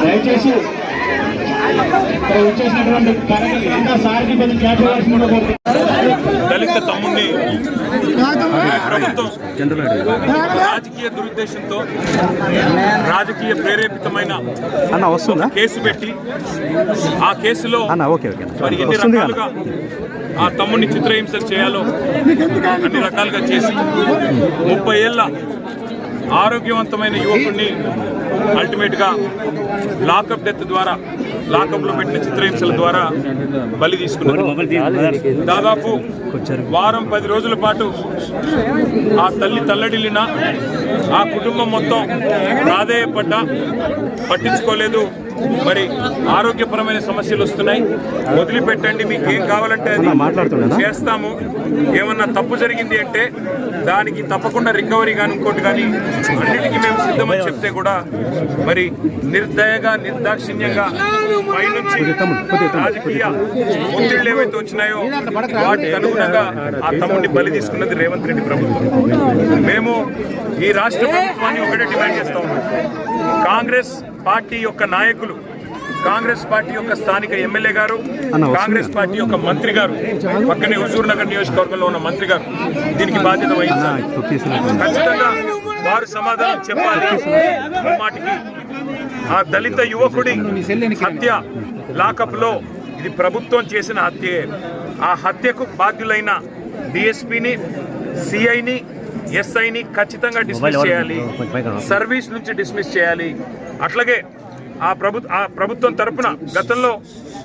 దయచేసి వచ్చేసినటువంటి సారికి దళిత తమ్ముడిని ప్రభుత్వం రాజకీయ దురుద్దేశంతో రాజకీయ ప్రేరేపితమైన కేసు పెట్టి ఆ కేసులో మరి ఎన్ని రకాలుగా ఆ తమ్ముడిని చిత్రహింసలు చేయాలో అన్ని రకాలుగా చేసి 30 ఏళ్ల ఆరోగ్యవంతమైన యువకుడిని అల్టిమేట్ గా లాకప్ డెత్ ద్వారా లాకప్ లో పెట్టిన చిత్రహింసల ద్వారా బలి తీసుకున్నారు. దాదాపు వారం 10 రోజుల పాటు ఆ తల్లి తల్లడిల్లిన ఆ కుటుంబం మొత్తం ప్రాధేయపడ్డా పట్టించుకోలేదు. మరి ఆరోగ్యపరమైన సమస్యలు వస్తున్నాయి, వదిలిపెట్టండి, మీకు ఏం కావాలంటే అది చేస్తాము, ఏమన్నా తప్పు జరిగింది అంటే దానికి తప్పకుండా రికవరీ కానీ ఇంకోటి కానీ అన్నిటికీ మేము సిద్ధమని చెప్తే కూడా మరి నిర్దయగా నిర్దాక్షిణ్యంగా పైనుంచి రాజకీయ ఒత్తిళ్లు ఏవైతే వచ్చినాయో వాటికి అనుగుణంగా ఆ తమ్ముడిని బలి తీసుకున్నది రేవంత్ రెడ్డి ప్రభుత్వం. మేము ఈ రాష్ట్ర ప్రభుత్వాన్ని ఒకటే డిమాండ్ చేస్తా ఉన్నాం. కాంగ్రెస్ పార్టీ యొక్క నాయకులు, కాంగ్రెస్ పార్టీ యొక్క స్థానిక ఎమ్మెల్యే గారు, కాంగ్రెస్ పార్టీ యొక్క మంత్రి గారు, పక్కనే హుజూర్ నగర్ నియోజకవర్గంలో ఉన్న మంత్రి గారు దీనికి బాధ్యత వహించాలి. ఖచ్చితంగా వారు సమాధానం చెప్పాలి. మాటికి ఆ దళిత యువకుడి హత్య లాకప్ లో ఇది ప్రభుత్వం చేసిన హత్యే. ఆ హత్యకు బాధ్యులైన డిఎస్పీని, సిఐని, ఎస్ఐని ఖచ్చితంగా డిస్మిస్ చేయాలి, సర్వీస్ నుంచి డిస్మిస్ చేయాలి. అట్లాగే ఆ ప్రభుత్వం తరపున గతంలో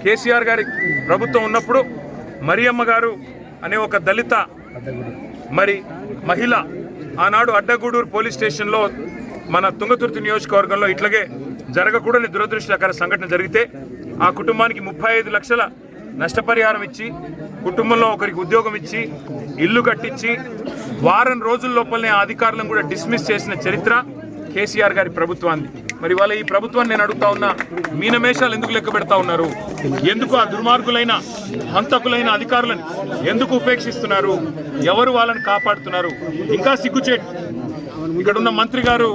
కేసీఆర్ గారి ప్రభుత్వం ఉన్నప్పుడు మరియమ్మ గారు అనే ఒక దళిత మరి మహిళ ఆనాడు అడ్డగూడూరు పోలీస్ స్టేషన్లో మన తుంగతుర్తి నియోజకవర్గంలో ఇట్లాగే జరగకూడని దురదృష్టకర సంఘటన జరిగితే ఆ కుటుంబానికి 35 లక్షల నష్టపరిహారం ఇచ్చి, కుటుంబంలో ఒకరికి ఉద్యోగం ఇచ్చి, ఇల్లు కట్టించి వారం రోజుల లోపలనే ఆ అధికారులను కూడా డిస్మిస్ చేసిన చరిత్ర కేసీఆర్ గారి ప్రభుత్వాన్ని. మరి వాళ్ళ ఈ ప్రభుత్వాన్ని నేను అడుగుతా ఉన్నా, మీనమేషాలు ఎందుకు లెక్క పెడతా ఉన్నారు? ఎందుకు ఆ దుర్మార్గులైన హంతకులైన అధికారులను ఎందుకు ఉపేక్షిస్తున్నారు? ఎవరు వాళ్ళని కాపాడుతున్నారు? ఇంకా సిగ్గుచేటు. ఇక్కడ ఉన్న మంత్రి గారు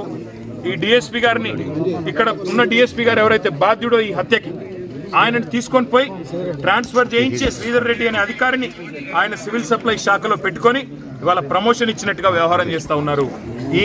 ఈ డిఎస్పీ గారిని, ఇక్కడ ఉన్న డిఎస్పీ గారు ఎవరైతే బాధ్యుడో ఈ హత్యకి, ఆయనను తీసుకొని పోయి ట్రాన్స్ఫర్ చేయించే శ్రీధర్ రెడ్డి అనే అధికారిని ఆయన సివిల్ సప్లై శాఖలో పెట్టుకొని ఇవాళ ప్రమోషన్ ఇచ్చినట్టుగా వ్యవహారం చేస్తూ ఉన్నారు. ఈ